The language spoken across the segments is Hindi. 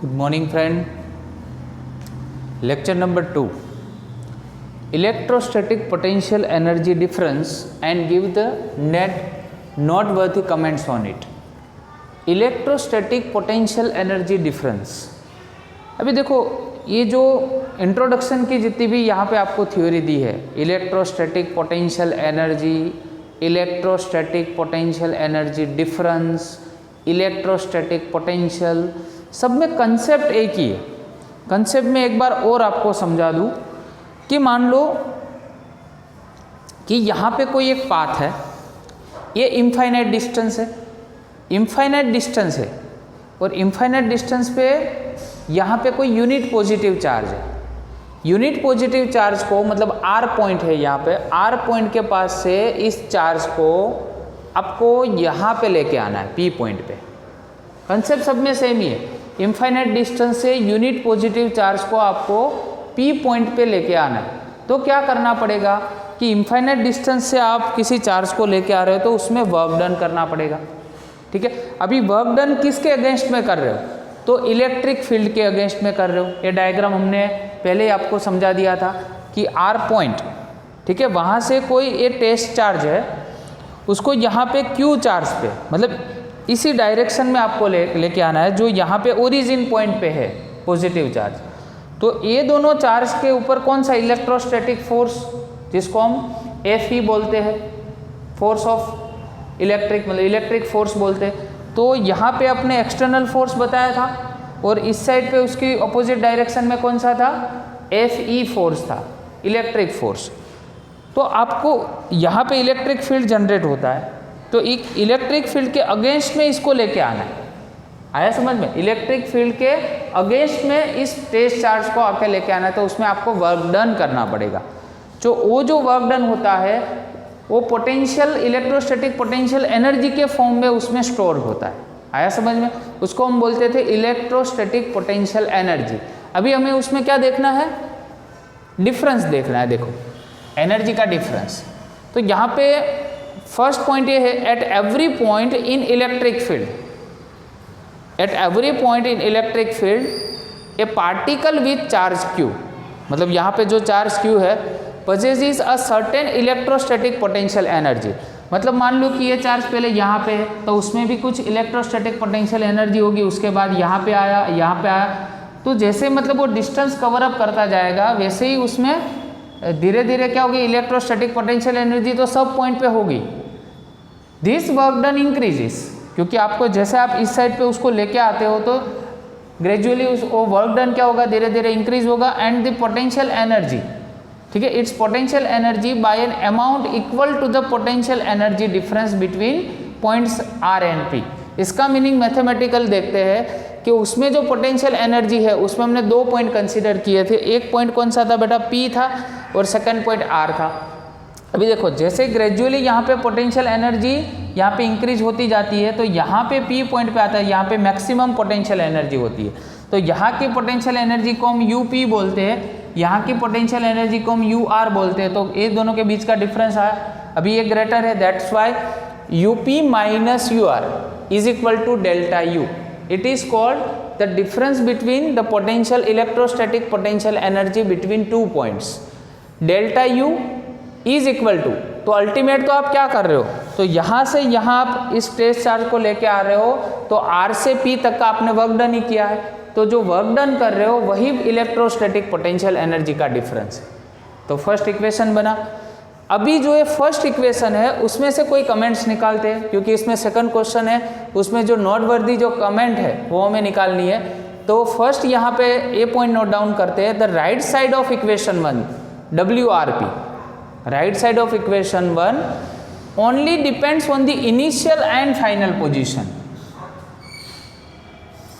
Good morning friend. Lecture number 2. Electrostatic potential energy difference and give the net noteworthy comments on it. Electrostatic potential energy difference. अभी देखो ये जो इंट्रोडक्शन की जितनी भी यहाँ पे आपको थ्योरी दी है, electrostatic potential energy, electrostatic potential energy difference, electrostatic potential, सब में कंसेप्ट एक ही है। कंसेप्ट में एक बार और आपको समझा दूँ कि मान लो कि यहाँ पे कोई एक पाथ है, ये इनफाइनाइट डिस्टेंस है, इनफाइनाइट डिस्टेंस है और इनफाइनाइट डिस्टेंस पे यहाँ पे कोई यूनिट पॉजिटिव चार्ज है। यूनिट पॉजिटिव चार्ज को मतलब आर पॉइंट है, यहाँ पे आर पॉइंट के पास से इस चार्ज को आपको यहाँ पे लेके आना है पी पॉइंट पे। कंसेप्ट सब में सेम ही है। इनफाइनाइट डिस्टेंस से यूनिट पॉजिटिव चार्ज को आपको पी पॉइंट पे लेके आना है। तो क्या करना पड़ेगा कि इनफाइनाइट डिस्टेंस से आप किसी चार्ज को लेके आ रहे हो तो उसमें वर्क डन करना पड़ेगा। ठीक है, अभी वर्क डन किसके अगेंस्ट में कर रहे हो? तो इलेक्ट्रिक फील्ड के अगेंस्ट में कर रहे हो। ये डायग्राम हमने पहले ही आपको समझा दिया था कि आर पॉइंट, ठीक है, वहाँ से कोई ये टेस्ट चार्ज है, उसको यहाँ पे क्यू चार्ज पे मतलब इसी डायरेक्शन में आपको लेके आना है जो यहाँ पे ओरिजिन पॉइंट पे है पॉजिटिव चार्ज। तो ये दोनों चार्ज के ऊपर कौन सा इलेक्ट्रोस्टैटिक फोर्स, जिसको हम एफ बोलते हैं, फोर्स ऑफ इलेक्ट्रिक मतलब इलेक्ट्रिक फोर्स बोलते हैं। तो यहाँ पे अपने एक्सटर्नल फोर्स बताया था और इस साइड पे उसकी अपोजिट डायरेक्शन में कौन सा था? एफ ई फोर्स था, इलेक्ट्रिक फोर्स। तो आपको यहाँ पे इलेक्ट्रिक फील्ड जनरेट होता है, तो एक इलेक्ट्रिक फील्ड के अगेंस्ट में इसको लेके आना है। आया समझ में? इलेक्ट्रिक फील्ड के अगेंस्ट में इस टेस्ट चार्ज को आके लेके आना है, तो उसमें आपको वर्क डन करना पड़ेगा। जो वर्क डन होता है वो पोटेंशियल इलेक्ट्रोस्टैटिक पोटेंशियल एनर्जी के फॉर्म में उसमें स्टोर होता है। आया समझ में? उसको हम बोलते थे इलेक्ट्रोस्टैटिक पोटेंशियल एनर्जी। अभी हमें उसमें क्या देखना है? डिफरेंस देखना है। देखो एनर्जी का डिफरेंस। तो यहाँ पे फर्स्ट पॉइंट ये है, at every point in electric field, at every point in electric field A particle with charge Q, मतलब यहाँ पे जो चार्ज क्यू है possesses a certain electrostatic potential energy। मतलब मान लो कि ये चार्ज पहले यहाँ पे है तो उसमें भी कुछ इलेक्ट्रोस्टैटिक पोटेंशियल एनर्जी होगी, उसके बाद यहाँ पे आया, यहाँ पे आया। तो जैसे मतलब वो डिस्टेंस कवर अप करता जाएगा वैसे ही उसमें धीरे धीरे क्या होगी, इलेक्ट्रोस्टैटिक पोटेंशियल एनर्जी तो सब पॉइंट पे होगी। दिस वर्क डन इंक्रीजेस, क्योंकि आपको जैसे आप इस साइड पे उसको लेके आते हो तो ग्रेजुअली वो वर्क डन क्या होगा, धीरे धीरे इंक्रीज होगा। एंड द पोटेंशियल एनर्जी, ठीक है, it's potential energy by an amount equal to the potential energy difference between points R and P. इसका मीनिंग मैथमेटिकल देखते हैं कि उसमें जो पोटेंशियल एनर्जी है उसमें हमने दो पॉइंट कंसीडर किए थे। एक पॉइंट कौन सा था बेटा? पी था और सेकंड पॉइंट आर था। अभी देखो जैसे ग्रेजुअली यहाँ पे पोटेंशियल एनर्जी यहाँ पे इंक्रीज होती जाती है तो यहाँ पे पी पॉइंट पे आता है, यहाँ पे मैक्सिमम पोटेंशियल एनर्जी होती है। तो यहाँ की पोटेंशियल एनर्जी को हम यू पी बोलते हैं, यहाँ की पोटेंशियल एनर्जी को हम यू आर बोलते हैं। तो ये दोनों के बीच का डिफरेंस आया, अभी ये ग्रेटर है, that's why U P minus U R is equal to delta U. It is called the difference between the potential electrostatic potential energy between two points. Delta U is equal to, तो अल्टीमेट तो आप क्या कर रहे हो, तो यहाँ से यहाँ आप इस टेस्ट चार्ज को लेके आ रहे हो तो आर से पी तक का आपने वर्क डन ही किया है। तो जो वर्क डन कर रहे हो वही इलेक्ट्रोस्टैटिक पोटेंशियल एनर्जी का डिफरेंस है। तो फर्स्ट इक्वेशन बना। अभी जो ये फर्स्ट इक्वेशन है उसमें से कोई कमेंट्स निकालते हैं, क्योंकि इसमें सेकंड क्वेश्चन है, उसमें जो नोटवर्दी जो कमेंट है वो हमें निकालनी है। तो फर्स्ट यहाँ पे ये पॉइंट नोट डाउन करते हैं, the right side of equation 1 W R P, right side of equation 1 only depends on the initial and final position.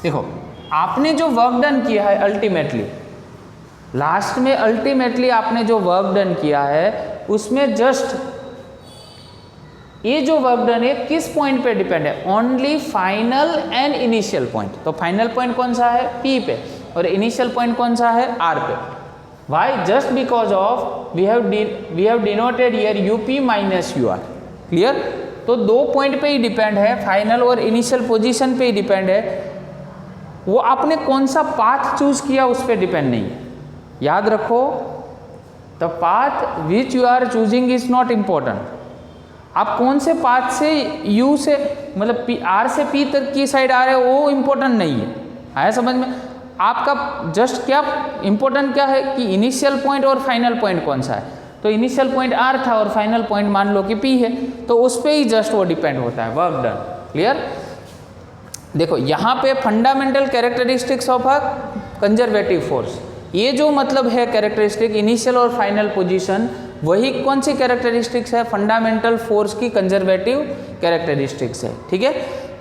देखो आपने जो वर्क डन किया है अल्टीमेटली, लास्ट में अल्टीमेटली आपने जो वर्क डन किया है उसमें जस्ट ये जो वर्क डन है किस पॉइंट पे डिपेंड है? Only final and initial point. तो फाइनल पॉइंट कौन सा है? पी पे, और इनिशियल पॉइंट कौन सा है? आर पे। Why? Just because of we have denoted here U P minus U R. Clear? तो दो पॉइंट पे ही डिपेंड है, फाइनल और इनिशियल पोजीशन पे ही डिपेंड है। वो आपने कौन सा पाथ चूज किया उस पर डिपेंड नहीं है। याद रखो, the path which you are choosing is not important. आप कौन से पाथ से यू से मतलब आर से पी तक की साइड आ रहे हो वो इम्पोर्टेंट नहीं है। आया समझ में? आपका जस्ट क्या इम्पोर्टेंट क्या है कि इनिशियल पॉइंट और फाइनल पॉइंट कौन सा है। तो इनिशियल पॉइंट आर था और फाइनल पॉइंट मान लो कि पी है, तो उस पर ही जस्ट वो डिपेंड होता है। Work done. क्लियर? देखो यहाँ पे fundamental characteristics of a conservative force, ये जो मतलब है कैरेक्टरिस्टिक इनिशियल और फाइनल पोजीशन, वही कौन सी कैरेक्टरिस्टिक्स है? फंडामेंटल फोर्स की कंजर्वेटिव कैरेक्टरिस्टिक्स है। ठीक है?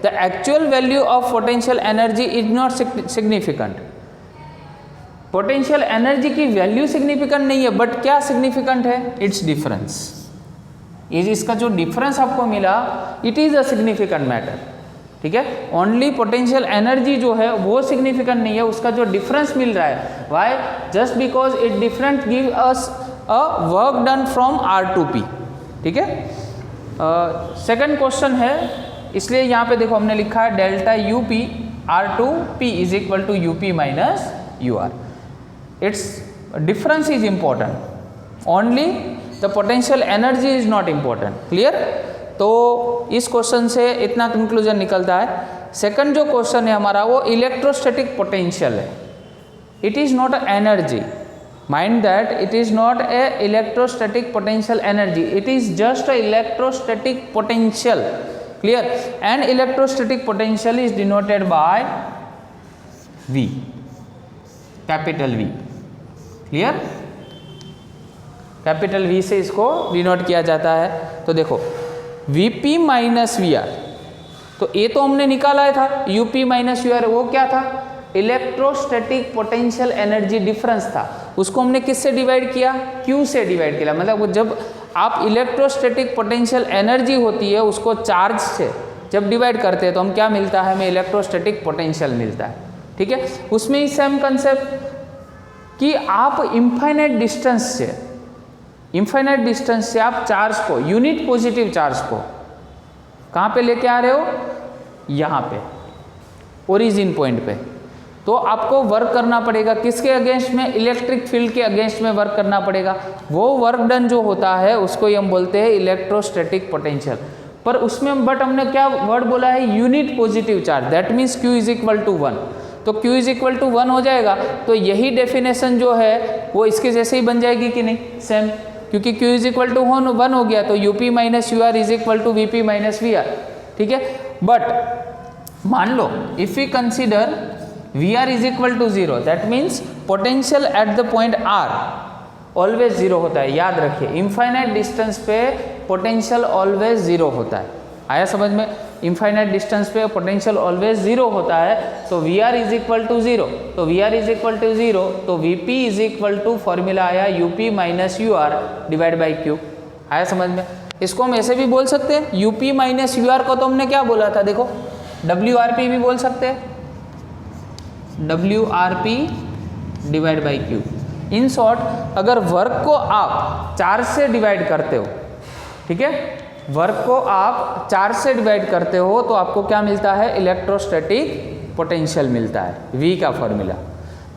The actual value of potential energy is not significant. Potential energy की वैल्यू सिग्निफिकेंट नहीं है, बट क्या सिग्निफिकेंट है? It's difference. इसका जो डिफरेंस आपको मिला, it is a significant matter. ठीक है? ओनली पोटेंशियल एनर्जी जो है वो सिग्निफिकेंट नहीं है, उसका जो डिफरेंस मिल रहा है। Why? Just because it different give us a work done from R to P. ठीक है? सेकंड क्वेश्चन है, इसलिए यहाँ पे देखो हमने लिखा है delta U P R to P is equal to U P minus U R. It's difference is important, only the potential energy is not important. Clear? तो इस क्वेश्चन से इतना कंक्लूजन निकलता है। सेकंड जो क्वेश्चन है हमारा वो इलेक्ट्रोस्टैटिक पोटेंशियल है। It is not a energy, mind that it is not a electrostatic potential energy, it is just a electrostatic potential. Clear? And electrostatic potential is denoted by V, capital V। Clear? Capital V से इसको डिनोट किया जाता है। तो देखो Vp माइनस वी आर, तो ये तो हमने निकाला था, यूपी माइनस यू आर वो क्या था? इलेक्ट्रोस्टैटिक पोटेंशियल एनर्जी डिफरेंस था। उसको हमने किससे डिवाइड किया? Q से डिवाइड किया। मतलब जब आप इलेक्ट्रोस्टैटिक पोटेंशियल एनर्जी होती है उसको चार्ज से जब डिवाइड करते हैं तो हम क्या मिलता है? हमें इलेक्ट्रोस्टैटिक पोटेंशियल मिलता है। ठीक है? उसमें ही सेम कंसेप्ट कि आप इनफाइनाइट डिस्टेंस से आप चार्ज को, यूनिट पॉजिटिव चार्ज को कहाँ पे लेके आ रहे हो? यहाँ पे ओरिजिन पॉइंट पे। तो आपको वर्क करना पड़ेगा किसके अगेंस्ट में? इलेक्ट्रिक फील्ड के अगेंस्ट में वर्क करना पड़ेगा। वो वर्क डन जो होता है उसको ही हम बोलते हैं इलेक्ट्रोस्टैटिक पोटेंशियल। पर उसमें बट हमने क्या वर्ड बोला है? Unit positive charge, that means Q is equal to 1। तो Q इज इक्वल टू 1 हो जाएगा, तो यही डेफिनेशन जो है वो इसके जैसे ही बन जाएगी कि नहीं? सेम, क्योंकि Q इज इक्वल टू 1 हो गया तो UP minus U R is equal to VP minus V R. ठीक है? बट मान लो if we consider V R is equal to 0, that means potential at the point R always 0 होता है। याद रखिए, इनफाइनाइट डिस्टेंस पे पोटेंशियल ऑलवेज 0 होता है। आया समझ में? इनफाइनाइट डिस्टेंस पे पोटेंशियल ऑलवेज 0 होता है। तो V R is equal to 0, तो V R is equal to 0, तो VP is equal to formula आया UP minus U R divide by Q. आया समझ में? इसको हम ऐसे भी बोल सकते हैं, यूपी माइनस यू आर को तो हमने क्या बोला था? देखो WRP भी बोल सकते हैं, WRP divide by Q. In short, अगर वर्क को आप चार्ज से डिवाइड करते हो, ठीक है, वर्क को आप चार्ज से डिवाइड करते हो तो आपको क्या मिलता है? इलेक्ट्रोस्टैटिक पोटेंशियल मिलता है, V का फॉर्मूला।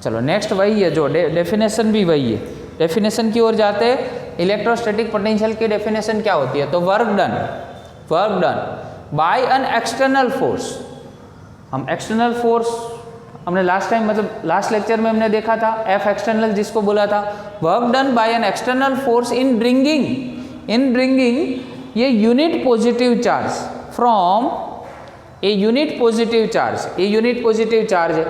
चलो नेक्स्ट वही है, जो डेफिनेशन भी वही है। डेफिनेशन की ओर जाते हैं। इलेक्ट्रोस्टैटिक पोटेंशियल की डेफिनेशन क्या होती है? तो work done by an external force. हम एक्सटर्नल फोर्स हमने लास्ट टाइम मतलब लास्ट लेक्चर में हमने देखा था, F एक्सटर्नल जिसको बोला था। Work done by an external force in bringing ये unit positive charge from A unit positive charge. ये यूनिट पॉजिटिव चार्ज है,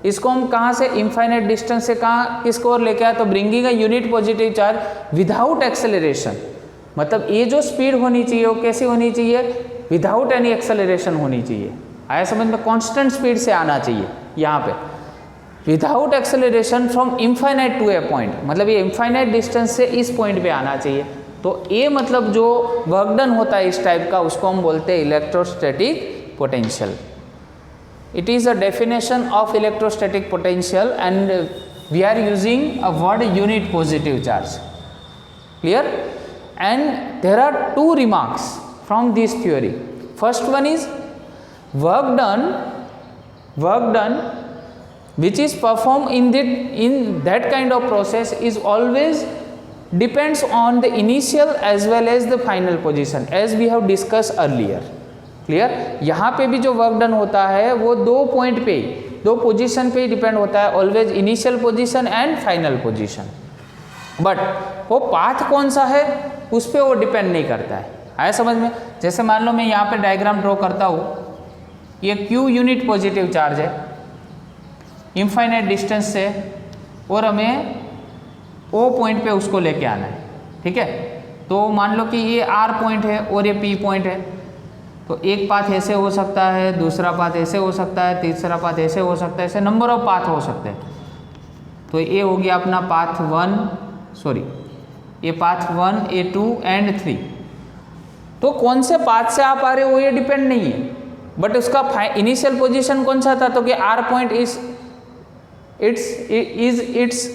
इसको हम कहाँ से? इनफाइनाइट डिस्टेंस से कहाँ किसको और लेके आए? तो bringing a unit positive charge without acceleration. मतलब ये जो स्पीड होनी चाहिए वो कैसी होनी चाहिए? विदाउट एनी एक्सेलरेशन होनी चाहिए। आया समझ में? कांस्टेंट स्पीड से आना चाहिए यहाँ पे, without acceleration from infinite to a point. मतलब ये इनफाइनाइट डिस्टेंस से इस पॉइंट पे आना चाहिए। तो ये मतलब जो वर्क डन होता है इस टाइप का, उसको हम बोलते हैं electrostatic potential. It is a definition of electrostatic potential and we are using a word unit positive charge. Clear? And there are 2 remarks from this theory. First one is work done which is performed in that kind of process is always depends on the initial as well as the final position as we have discussed earlier. Clear? यहाँ पे भी जो वर्क डन होता है वो 2 पॉइंट पे, 2 पोजीशन पे ही डिपेंड होता है, always initial position and final position. But वो पाथ कौन सा है उस पर वो डिपेंड नहीं करता है। आया समझ में? जैसे मान लो मैं यहाँ पे डायग्राम ड्रॉ करता हूँ, ये Q यूनिट पॉजिटिव चार्ज है इनफाइनाइट डिस्टेंस से, और हमें O पॉइंट पे उसको लेके आना है। ठीक है, तो मान लो कि ये R पॉइंट है और ये P पॉइंट है, तो एक पाथ ऐसे हो सकता है, दूसरा पाथ ऐसे हो सकता है, तीसरा पाथ ऐसे हो सकता है, ऐसे नंबर ऑफ पाथ हो सकते हैं। तो ये हो गया अपना पाथ 1, सॉरी ये पाथ 1, A2 एंड 3। तो कौन से पाथ से आप आ रहे हो ये डिपेंड नहीं है, बट उसका इनिशियल पोजीशन कौन सा था, तो कि R point is it's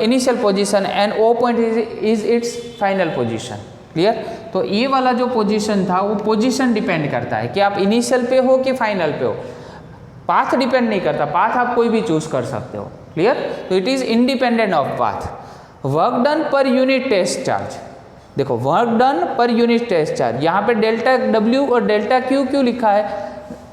initial position and O point is it's final position. Clear? तो ये वाला जो पोजीशन था वो पोजीशन डिपेंड करता है कि आप इनिशियल पे हो कि फाइनल पे हो। पाथ डिपेंड नहीं करता, पाथ आप कोई भी चूज कर सकते हो। क्लियर? तो it is independent of path. Work done per unit test charge, देखो work done per unit test charge, यहाँ पे डेल्टा W और डेल्टा Q क्यों लिखा है?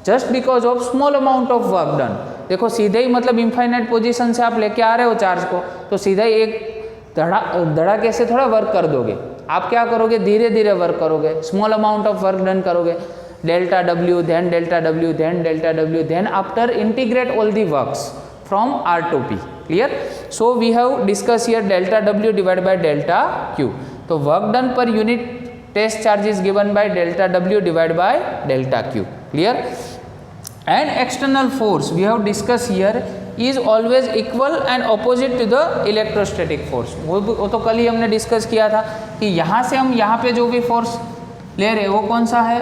Just because of small amount of work done. देखो सीधे ही मतलब इनफाइनाइट पोजीशन से आप लेके आ रहे हो चार्ज को, तो सीधा ही एक धड़ाके से थोड़ा वर्क कर दोगे। आप क्या करोगे? धीरे धीरे वर्क करोगे, small amount of work done करोगे, delta W then delta W then delta W then after integrate all the works from R to P। Clear? So we have discuss here delta W divide by delta Q। तो work done per unit test charge is given by delta W divide by delta Q। Clear? And external force we have discuss here is always equal and opposite to the electrostatic force. वो तो कल ही हमने डिस्कस किया था कि यहाँ से हम यहाँ पे जो भी फोर्स ले रहे हैं वो कौन सा है?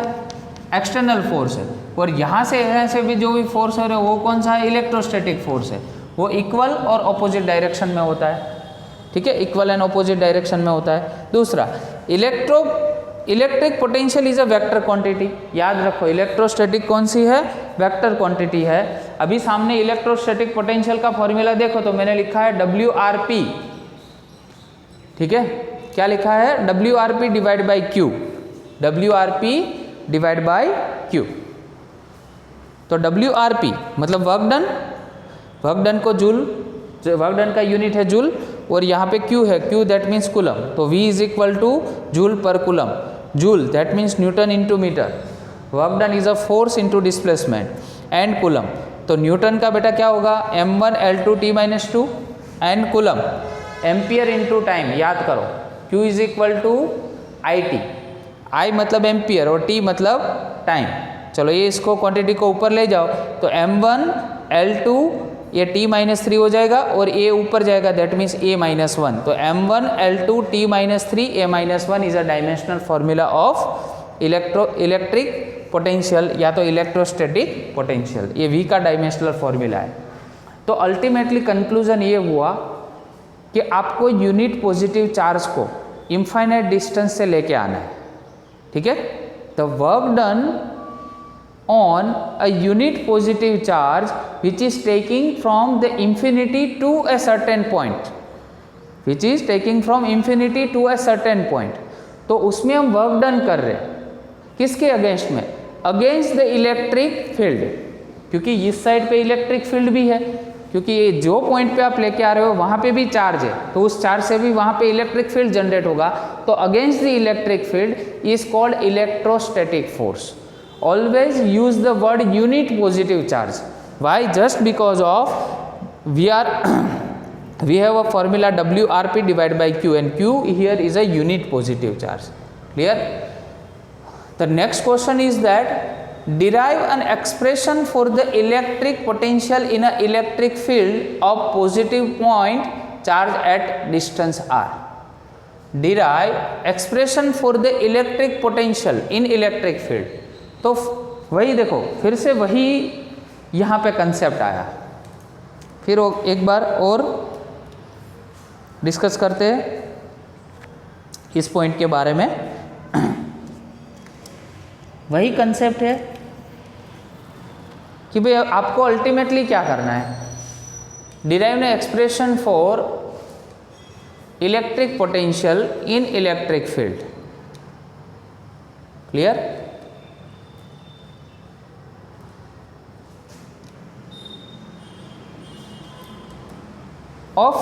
एक्सटर्नल फोर्स है, और यहाँ से भी जो भी फोर्स हो रहा है वो कौन सा है? इलेक्ट्रोस्टैटिक फोर्स है। वो इक्वल और ऑपोजिट डायरेक्शन में होता है। ठीक है, इक्वल एंड ऑपोजिट डायरेक्शन में होता है। दूसरा, electric potential is a vector quantity. याद रखो, इलेक्ट्रोस्टैटिक कौन सी है? वेक्टर क्वांटिटी है। अभी सामने इलेक्ट्रोस्टैटिक पोटेंशियल का फॉर्मूला देखो तो मैंने लिखा है WRP। ठीक है, क्या लिखा है? WRP divide by Q। WRP divide by Q। तो WRP मतलब वर्क डन, वर्क डन को जूल, वर्क डन का यूनिट है जूल, और यहाँ पे Q है, Q दैट मीन्स कूलम। तो V is equal to joule per coulomb. Joule that means newton into metre. Work done is a force into displacement and coulomb. तो न्यूटन का बेटा क्या होगा? M1 L2 T-2 and coulomb ampere into time. याद करो, Q is equal to IT। I मतलब एम्पियर और T मतलब टाइम। चलो ये इसको क्वांटिटी को ऊपर ले जाओ, तो M1 L2 ये T-3 हो जाएगा और A ऊपर जाएगा, दैट मीन्स A-1। तो M1 L2 T-3 A-1 is a dimensional formula of electric potential या तो इलेक्ट्रोस्टैटिक पोटेंशियल। ये V का डायमेंशनल फॉर्मूला है। तो अल्टीमेटली कंक्लूजन ये हुआ कि आपको यूनिट पॉजिटिव चार्ज को इनफाइनाइट डिस्टेंस से लेके आना है। ठीक है, the work done on a unit positive charge which is taking from the infinity to a certain point, which is taking from infinity to a certain point। तो उसमें हम वर्क डन कर रहे हैं किसके अगेंस्ट में? अगेंस्ट द इलेक्ट्रिक फील्ड, क्योंकि इस साइड पे इलेक्ट्रिक फील्ड भी है, क्योंकि ये जो पॉइंट पे आप लेके आ रहे हो वहाँ पे भी चार्ज है, तो उस चार्ज से भी वहाँ पे इलेक्ट्रिक फील्ड जनरेट होगा। तो against the electric field is called electrostatic force. Always use the word unit positive charge. Why? Just because of we have a formula WRP divided by Q, and Q here is a unit positive charge. Clear? The next question is that derive an expression for the electric potential in an electric field of positive point charge at distance r. Derive expression for the electric potential in electric field. तो वही देखो, फिर से वही यहाँ पे कंसेप्ट आया। फिर एक बार और डिस्कस करते हैं इस पॉइंट के बारे में। वही कंसेप्ट है कि भाई आपको अल्टीमेटली क्या करना है? Derive an expression for electric potential in electric field. Clear? Of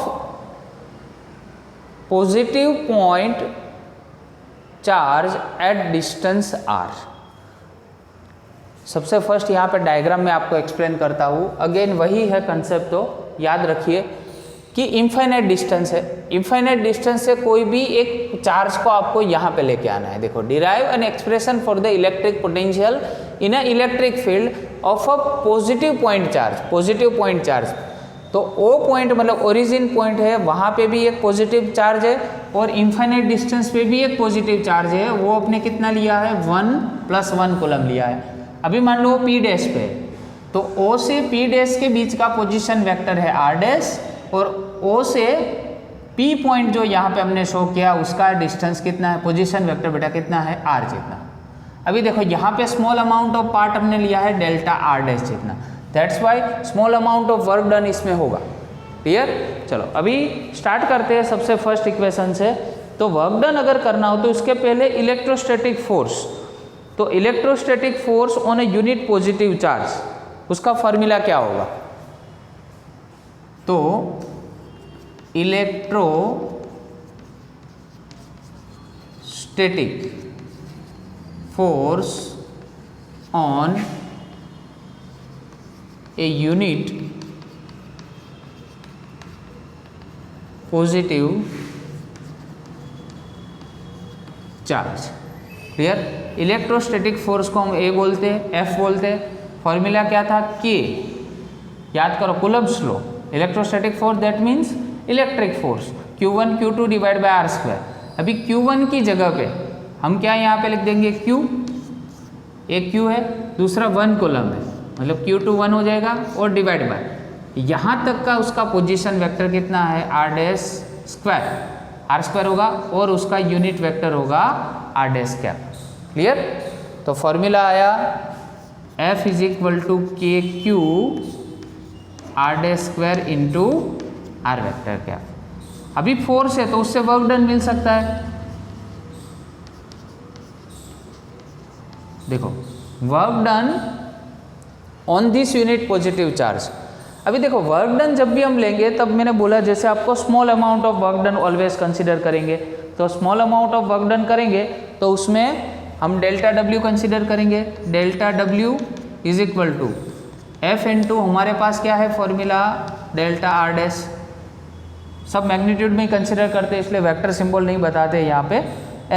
positive point charge at distance R. सबसे फर्स्ट यहाँ पे डायग्राम में आपको एक्सप्लेन करता हूँ। अगेन वही है कंसेप्ट, तो याद रखिए कि इनफाइनाइट डिस्टेंस है। इनफाइनाइट डिस्टेंस से कोई भी एक चार्ज को आपको यहाँ पे लेके आना है। देखो, derive an expression for the electric potential in a electric field of a positive point charge. Positive point charge, तो ओ पॉइंट मतलब ओरिजिन पॉइंट है, वहाँ पे भी एक पॉजिटिव चार्ज है और इनफाइनाइट डिस्टेंस पे भी एक पॉजिटिव चार्ज है। वो अपने कितना लिया है? 1 + 1 कूलम लिया है। अभी मान लो P डैश पे, तो O से P डैश के बीच का पोजीशन वेक्टर है R डैश, और O से P पॉइंट जो यहाँ पे हमने शो किया उसका डिस्टेंस कितना है? पोजीशन वेक्टर बेटा कितना है? R जितना। अभी देखो यहाँ पे स्मॉल अमाउंट ऑफ पार्ट हमने लिया है डेल्टा R डैश जितना, that's why small amount of work done इसमें होगा। क्लियर? चलो अभी स्टार्ट करते हैं सबसे फर्स्ट इक्वेशन से। तो वर्क डन अगर करना हो तो इसके पहले इलेक्ट्रोस्टैटिक फोर्स, तो electrostatic force on A unit positive charge, उसका फॉर्मूला क्या होगा? तो electrostatic force on A unit positive charge. Clear? Electrostatic force को हम ए बोलते हैं, एफ बोलते हैं। फॉर्मूला क्या था? के। याद करो, Coulomb's law. Electrostatic force that means electric force Q1 Q2 divide by R square. अभी Q1 की जगह पे हम क्या यहाँ पे लिख देंगे? Q। एक Q है, दूसरा 1 कूलम है, मतलब Q2 1 हो जाएगा और डिवाइड बाय यहाँ तक का उसका पोजीशन वेक्टर कितना है? R dash square. R square होगा और उसका यूनिट वेक्टर होगा R डैश कैप। क्लियर? तो फॉर्मूला आया F = KQ R dash square into R vector cap. अभी फोर्स है तो उससे वर्क डन मिल सकता है। देखो, work done on this unit positive charge. अभी देखो, वर्क डन जब भी हम लेंगे तब मैंने बोला जैसे आपको small amount of work done always consider करेंगे। तो small amount of work done करेंगे तो उसमें हम डेल्टा W कंसीडर करेंगे। डेल्टा W = F इंटू हमारे पास क्या है फॉर्मूला? Delta R dash. सब मैग्नीट्यूड में ही कंसीडर करते हैं इसलिए वेक्टर सिंबल नहीं बताते यहाँ पे।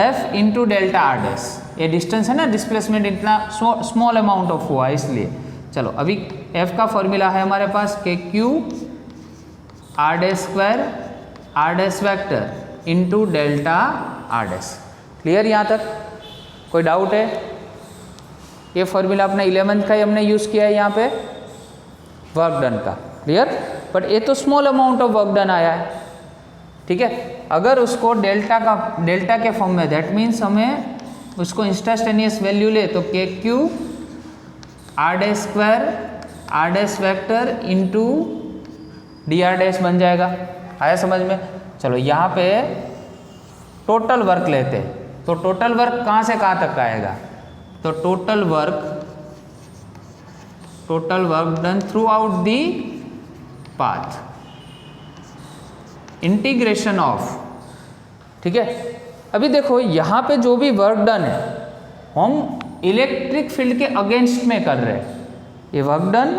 F into delta R dash, ये डिस्टेंस है ना, डिस्प्लेसमेंट इतना स्मॉल अमाउंट ऑफ हुआ इसलिए। चलो अभी F का फॉर्मूला है हमारे पास KQ R dash square R dash vector into delta R dash. Clear यहाँ तक? कोई डाउट है? ये फॉर्मूला अपना 11th का ही हमने यूज़ किया है यहाँ पे वर्क डन का। क्लियर? बट ये तो small amount of work done आया है। ठीक है, अगर उसको डेल्टा के फॉर्म में, दैट मीन्स हमें उसको इंस्टेंटेनियस वैल्यू ले तो KQ R dash square R dash vector into DR dash बन जाएगा। आया समझ में? चलो यहाँ पे टोटल वर्क लेते हैं, तो टोटल वर्क कहाँ से कहाँ तक आएगा? तो total work done through out the path, integration of. ठीक है, अभी देखो यहाँ पे जो भी वर्क डन है हम इलेक्ट्रिक फील्ड के अगेंस्ट में कर रहे हैं। ये work done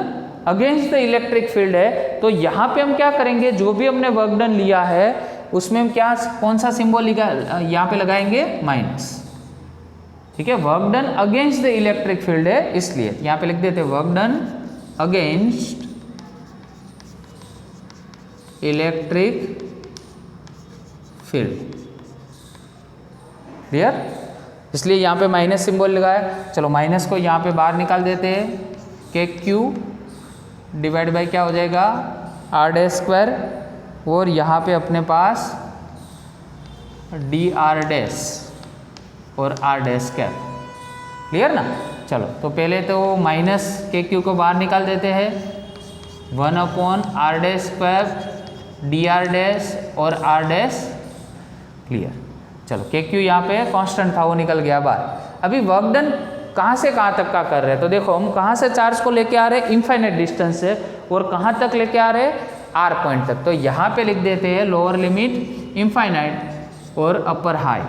against the electric field है, तो यहाँ पे हम क्या करेंगे? जो भी हमने वर्क डन लिया है उसमें हम कौन सा सिंबल यहाँ पे लगाएंगे? माइनस। ठीक है, work done against the electric field है इसलिए यहाँ पे लिख देते हैं work done against electric field. Clear? इसलिए यहाँ पे माइनस सिंबल लगाया। चलो माइनस को यहाँ पे बाहर निकाल देते हैं। KQ डिवाइड बाई क्या हो जाएगा? R डैश स्क्वायर, और यहाँ पे अपने पास DR डैश और R डैश कैप। क्लियर ना? चलो तो पहले तो माइनस KQ को बाहर निकाल देते हैं 1 upon R dash square D R dash और आर डैश क्लियर। चलो के क्यू यहाँ पे कांस्टेंट था, वो निकल गया बाहर। अभी वर्क डन कहाँ से कहाँ तक का कर रहे हैं, तो देखो हम कहाँ से चार्ज को लेके आ रहे हैं, इनफाइनाइट डिस्टेंस से, और कहाँ तक लेके आ रहे हैं, आर पॉइंट तक। तो यहाँ पे लिख देते हैं लोअर लिमिट इनफाइनाइट और अपर हाई,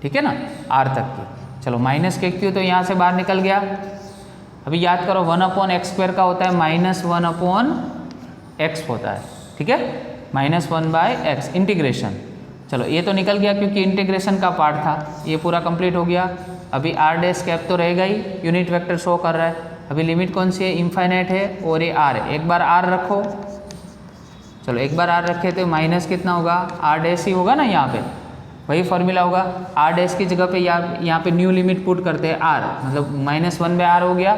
ठीक है ना, आर तक की। चलो माइनस के क्यू तो यहाँ से बाहर निकल गया। अभी याद करो 1 अपॉन एक्स स्क्वायर का होता है -1 अपॉन एक्स होता है, ठीक है, -1/x इंटीग्रेशन। चलो ये तो निकल गया क्योंकि इंटीग्रेशन का पार्ट था, ये पूरा कंप्लीट हो गया। अभी आर डैश कैप तो रहेगा ही, यूनिट वेक्टर शो कर रहा है। अभी लिमिट कौन सी है, इनफाइनाइट है और ये आर है। एक बार आर रखो, चलो एक बार आर रखे तो माइनस कितना होगा, आर डैश ही होगा ना, यहाँ पे वही फॉर्मूला होगा। आर डैश की जगह पे यहाँ पे न्यू लिमिट पुट करते हैं आर, मतलब -1/r हो गया,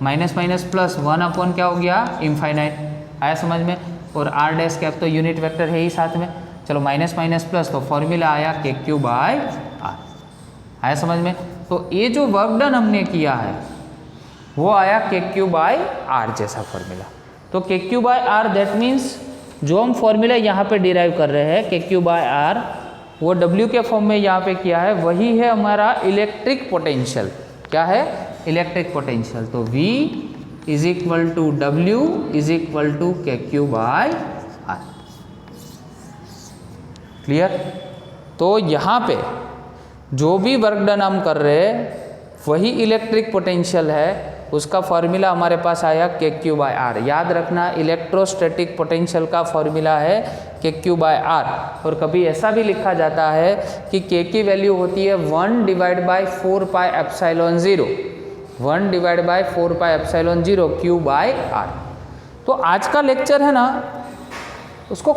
माइनस माइनस प्लस 1 अपॉन क्या हो गया, इनफाइनाइट। आया समझ में। और आर डैश कैप तो यूनिट वेक्टर है ही साथ में। चलो माइनस माइनस प्लस तो फॉर्मूला आया के क्यू बाय आर। आया समझ में। तो ये जो वर्क डन हमने किया है वो आया के क्यू बाय आर जैसा फॉर्मूला। तो K Q by R that means जो हम फॉर्मूला यहाँ पे डिराइव कर रहे हैं के क्यू बाय आर, वो डब्ल्यू के फॉर्म में यहाँ पे किया है, वही है हमारा इलेक्ट्रिक पोटेंशियल। क्या है, इलेक्ट्रिक पोटेंशियल। तो V is equal to W is equal to K Q by R. Clear. तो यहाँ पे जो भी वर्क डन हम कर रहे हैं वही इलेक्ट्रिक पोटेंशियल है, उसका फॉर्मूला हमारे पास आया के क्यू बाय आर। याद रखना इलेक्ट्रोस्टैटिक पोटेंशियल का फॉर्मूला है के क्यू बाय आर। और कभी ऐसा भी लिखा जाता है कि के की वैल्यू होती है 1/4πε0, 1/4πε0 क्यू बाय आर। तो आज का लेक्चर है ना, उसको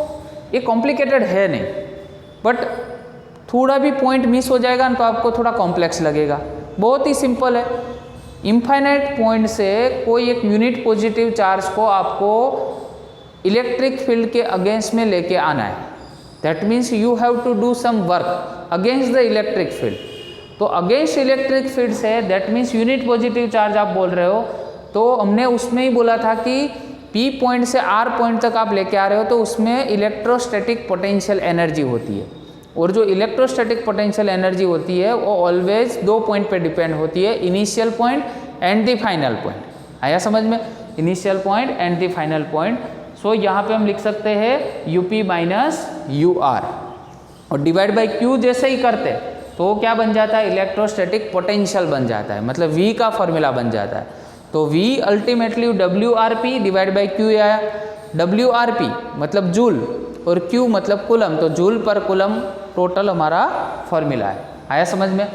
ये कॉम्प्लिकेटेड है नहीं, बट थोड़ा भी पॉइंट मिस हो जाएगा ना तो आपको थोड़ा कॉम्प्लेक्स लगेगा। बहुत ही सिंपल है। इनफाइनाइट पॉइंट से कोई एक यूनिट पॉजिटिव चार्ज को आपको इलेक्ट्रिक फील्ड के अगेंस्ट में लेके आना है। That means you have to do some work against the electric field. तो अगेंस्ट इलेक्ट्रिक फील्ड से that means unit positive charge आप बोल रहे हो, तो हमने उसमें ही बोला था कि पी पॉइंट से आर पॉइंट तक आप लेके आ रहे हो तो उसमें इलेक्ट्रोस्टैटिक पोटेंशियल एनर्जी होती है। और जो इलेक्ट्रोस्टैटिक पोटेंशियल एनर्जी होती है वो ऑलवेज 2 पॉइंट पे डिपेंड होती है, initial point and the final point. आया समझ में, initial point and the final point. So यहाँ पे हम लिख सकते हैं यूपी माइनस यू आर, और डिवाइड बाई क्यू जैसे ही करते तो क्या बन जाता है, इलेक्ट्रोस्टैटिक पोटेंशियल बन जाता है, मतलब V का फॉर्मूला बन जाता है। तो V ultimately WRP divide by Q आया। WRP मतलब जूल और Q मतलब कूलम, तो जूल पर कूलम टोटल हमारा फॉर्मूला है। आया समझ में।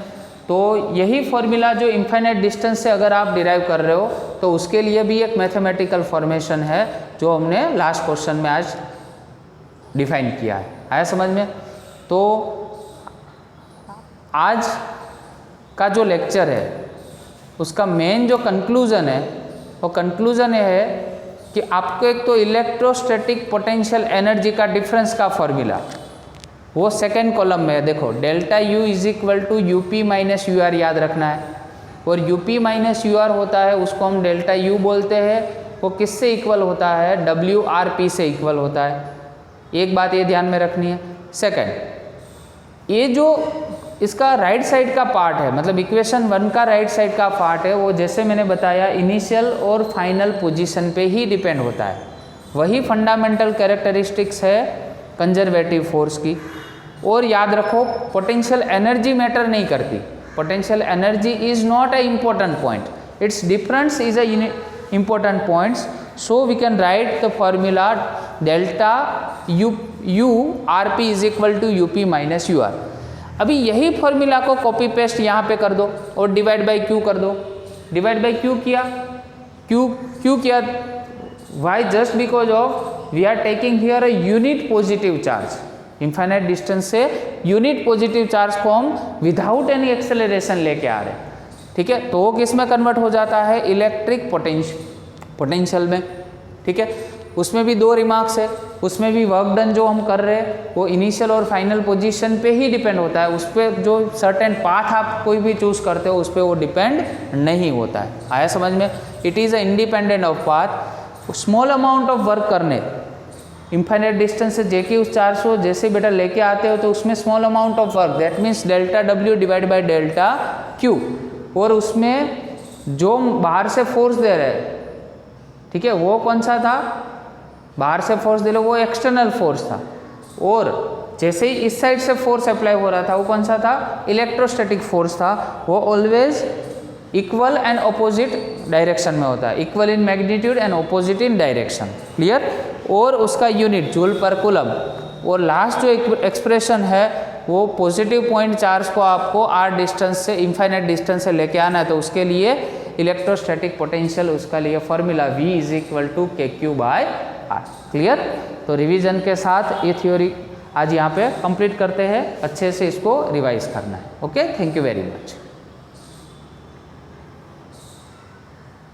तो यही फॉर्मूला जो इनफाइनाइट डिस्टेंस से अगर आप डिराइव कर रहे हो तो उसके लिए भी एक मैथमेटिकल फॉर्मेशन है जो हमने लास्ट क्वेश्चन में आज डिफाइन किया है। आया समझ में। तो आज का जो लेक्चर है उसका मेन जो कंक्लूजन है वो कंक्लूजन ये है कि आपको एक तो इलेक्ट्रोस्टैटिक पोटेंशियल एनर्जी का डिफरेंस का फॉर्मूला वो सेकेंड कॉलम में है। देखो delta U is equal to U P minus U R याद रखना है। और यूपी माइनस यू आर होता है उसको हम डेल्टा यू बोलते हैं, वो किससे इक्वल होता है, डब्ल्यू आर पी से इक्वल होता है। एक बात ये ध्यान में रखनी है। सेकेंड, ये जो इसका राइट साइड का पार्ट है, मतलब इक्वेशन 1 का राइट साइड का पार्ट है, वो जैसे मैंने बताया इनिशियल और फाइनल पोजीशन पे ही डिपेंड होता है। वही फंडामेंटल कैरेक्टरिस्टिक्स है कंजर्वेटिव फोर्स की। और याद रखो पोटेंशियल एनर्जी मैटर नहीं करती, potential energy is not a important point, it's difference is a important points. So we can write the formula delta U R P is equal to U P minus U R. अभी यही फॉर्मूला को कॉपी पेस्ट यहाँ पे कर दो और डिवाइड बाई क्यू कर दो। डिवाइड बाई क्यू किया, क्यू किया, why just because of we are taking here a unit positive charge. Infinite distance से यूनिट पॉजिटिव चार्ज को हम विदाउट एनी एक्सेलरेशन लेके आ रहे हैं, ठीक है। तो वो किस में कन्वर्ट हो जाता है, इलेक्ट्रिक पोटेंशियल में, ठीक है। उसमें भी 2 रिमार्क्स है, उसमें भी वर्क डन जो हम कर रहे हैं वो इनिशियल और फाइनल पोजीशन पे ही डिपेंड होता है। उस पर जो सर्टेन पाथ आप कोई भी चूज़ करते हो उस पर वो डिपेंड नहीं होता है। आया समझ में। It is a independent of path. Small amount of work करने, इनफाइनाइट डिस्टेंस से जेके उस चार्ज को जैसे बेटा लेके आते हो तो उसमें small amount of work, that means delta W divide by delta Q, और उसमें जो बाहर से फोर्स दे रहे हैं, ठीक है, वो कौन सा था, बाहर से फोर्स दे लो वो एक्सटर्नल फोर्स था, और जैसे ही इस साइड से फोर्स अप्लाई हो रहा था वो कौन सा था, इलेक्ट्रोस्टैटिक फोर्स था, वो always equal and opposite direction में होता है, equal in magnitude and opposite in direction, clear. और उसका यूनिट जूल पर कूलम, और लास्ट जो एक्सप्रेशन है वो पॉजिटिव पॉइंट चार्ज को आपको आर डिस्टेंस से, इनफाइनाइट डिस्टेंस से लेके आना है, तो उसके लिए इलेक्ट्रोस्टैटिक पोटेंशियल, उसका लिए formula V is equal to KQ by R, clear. तो रिवीजन के साथ ये थ्योरी आज यहाँ पे कंप्लीट करते हैं, अच्छे से इसको रिवाइज करना है। Okay, thank you very much.